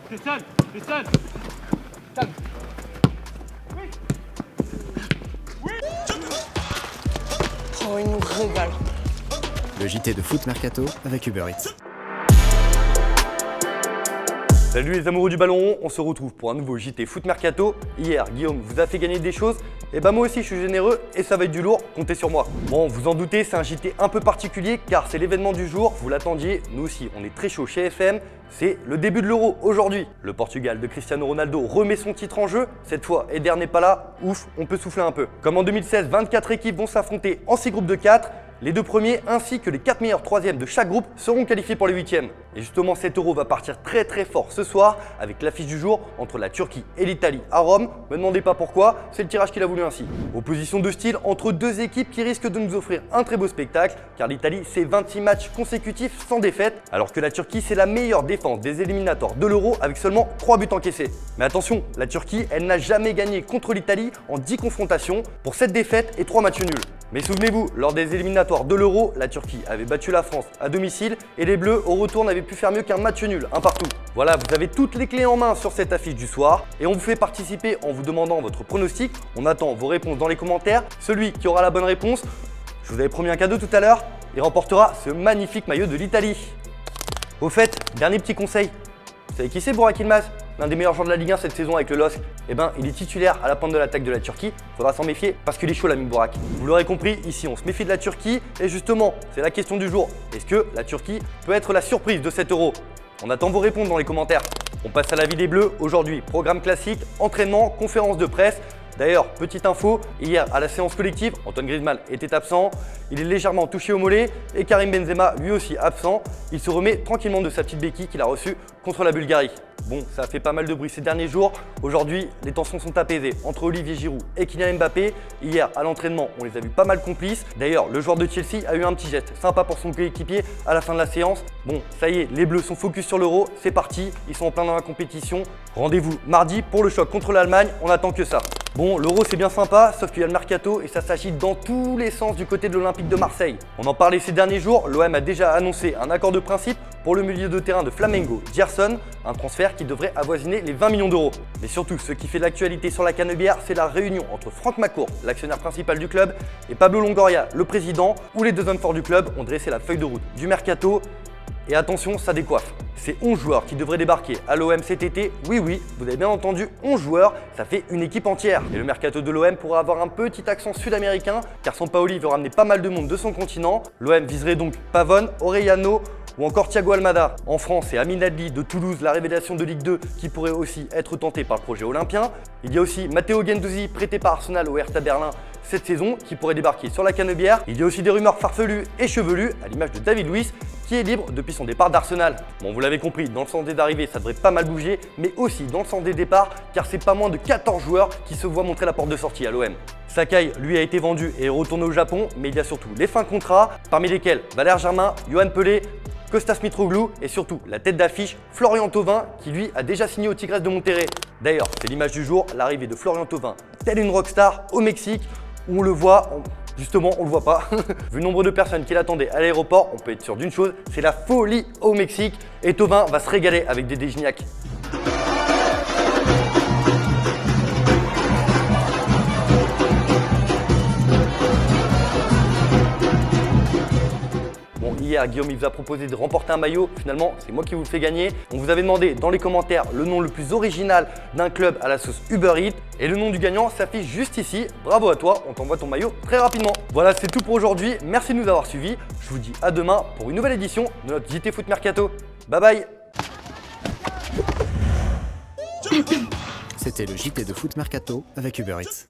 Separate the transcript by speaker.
Speaker 1: T'es seul. Calme.
Speaker 2: Oh, il nous régale.
Speaker 3: Le JT de Foot Mercato avec Uber Eats.
Speaker 4: Salut les amoureux du ballon rond, on se retrouve pour un nouveau JT Foot Mercato. Hier, Guillaume vous a fait gagner des choses, et bah moi aussi je suis généreux et ça va être du lourd, comptez sur moi. Bon, vous en doutez, c'est un JT un peu particulier car c'est l'événement du jour, vous l'attendiez, nous aussi on est très chaud chez FM. C'est le début de l'Euro aujourd'hui. Le Portugal de Cristiano Ronaldo remet son titre en jeu. Cette fois, Eder n'est pas là. Ouf, on peut souffler un peu. Comme en 2016, 24 équipes vont s'affronter en 6 groupes de 4. Les 2 premiers ainsi que les 4 meilleurs troisièmes de chaque groupe seront qualifiés pour les 8e. Et justement, cet Euro va partir très fort ce soir avec l'affiche du jour entre la Turquie et l'Italie à Rome. Me demandez pas pourquoi, c'est le tirage qu'il a voulu ainsi. Opposition de style entre deux équipes qui risquent de nous offrir un très beau spectacle car l'Italie c'est 26 matchs consécutifs sans défaite alors que la Turquie c'est la meilleure défense des éliminatoires de l'Euro avec seulement 3 buts encaissés. Mais attention, la Turquie elle n'a jamais gagné contre l'Italie en 10 confrontations pour 7 défaites et 3 matchs nuls. Mais souvenez-vous, lors des éliminatoires de l'Euro, la Turquie avait battu la France à domicile et les Bleus au retour n'avaient pu faire mieux qu'un match nul, un partout. Voilà, vous avez toutes les clés en main sur cette affiche du soir et on vous fait participer en vous demandant votre pronostic. On attend vos réponses dans les commentaires. Celui qui aura la bonne réponse, je vous avais promis un cadeau tout à l'heure, il remportera ce magnifique maillot de l'Italie. Au fait, dernier petit conseil, vous savez qui c'est Burak Yilmaz? L'un des meilleurs joueurs de la Ligue 1 cette saison avec le LOSC. Eh ben, il est titulaire à la pointe de l'attaque de la Turquie. Faudra s'en méfier parce qu'il est chaud l'ami Burak. Vous l'aurez compris, ici on se méfie de la Turquie. Et justement, c'est la question du jour. Est-ce que la Turquie peut être la surprise de cet Euro? On attend vos réponses dans les commentaires. On passe à la vie des Bleus. Aujourd'hui, programme classique, entraînement, conférence de presse. D'ailleurs, petite info, hier à la séance collective, Antoine Griezmann était absent, il est légèrement touché au mollet et Karim Benzema lui aussi absent. Il se remet tranquillement de sa petite béquille qu'il a reçue contre la Bulgarie. Bon, ça a fait pas mal de bruit ces derniers jours. Aujourd'hui, les tensions sont apaisées entre Olivier Giroud et Kylian Mbappé. Hier, à l'entraînement, on les a vus pas mal complices. D'ailleurs, le joueur de Chelsea a eu un petit geste sympa pour son coéquipier à la fin de la séance. Bon, ça y est, les Bleus sont focus sur l'Euro, c'est parti, ils sont en plein dans la compétition. Rendez-vous mardi pour le choc contre l'Allemagne, on attend que ça. Bon, l'Euro c'est bien sympa, sauf qu'il y a le mercato et ça s'agite dans tous les sens du côté de l'Olympique de Marseille. On en parlait ces derniers jours, l'OM a déjà annoncé un accord de principe pour le milieu de terrain de Flamengo, Gerson, un transfert qui devrait avoisiner les 20 millions d'euros. Mais surtout, ce qui fait l'actualité sur la Canebière, c'est la réunion entre Franck McCourt, l'actionnaire principal du club, et Pablo Longoria, le président, où les deux hommes forts du club ont dressé la feuille de route du mercato. Et attention, ça décoiffe. C'est 11 joueurs qui devraient débarquer à l'OM cet été. Oui, vous avez bien entendu, 11 joueurs, ça fait une équipe entière. Et le mercato de l'OM pourra avoir un petit accent sud-américain, car Sampaoli veut ramener pas mal de monde de son continent. L'OM viserait donc Pavone, Orellano ou encore Thiago Almada. En France, c'est Amin Adli de Toulouse, la révélation de Ligue 2, qui pourrait aussi être tenté par le projet olympien. Il y a aussi Matteo Guendouzi, prêté par Arsenal au Hertha Berlin cette saison, qui pourrait débarquer sur la Canebière. Il y a aussi des rumeurs farfelues et chevelues, à l'image de David Luiz, qui est libre depuis son départ d'Arsenal. Bon, vous l'avez compris, dans le sens des arrivées, ça devrait pas mal bouger, mais aussi dans le sens des départs, car c'est pas moins de 14 joueurs qui se voient montrer la porte de sortie à l'OM. Sakai, lui, a été vendu et est retourné au Japon, mais il y a surtout les fins de contrat, parmi lesquels Valère Germain, Yoann Pelé, Kostas Mitroglou et surtout la tête d'affiche, Florian Thauvin, qui lui a déjà signé au Tigres de Monterrey. D'ailleurs, c'est l'image du jour, l'arrivée de Florian Thauvin, telle une rockstar au Mexique, où on le voit, justement on le voit pas. Vu le nombre de personnes qui l'attendaient à l'aéroport, on peut être sûr d'une chose, c'est la folie au Mexique et Thauvin va se régaler avec Dédé Gignac. Hier, Guillaume il vous a proposé de remporter un maillot, finalement c'est moi qui vous le fais gagner. On vous avait demandé dans les commentaires le nom le plus original d'un club à la sauce Uber Eats et le nom du gagnant s'affiche juste ici. Bravo à toi, on t'envoie ton maillot très rapidement. Voilà, c'est tout pour aujourd'hui, merci de nous avoir suivis. Je vous dis à demain pour une nouvelle édition de notre JT Foot Mercato. Bye bye.
Speaker 3: C'était le JT de Foot Mercato avec Uber Eats.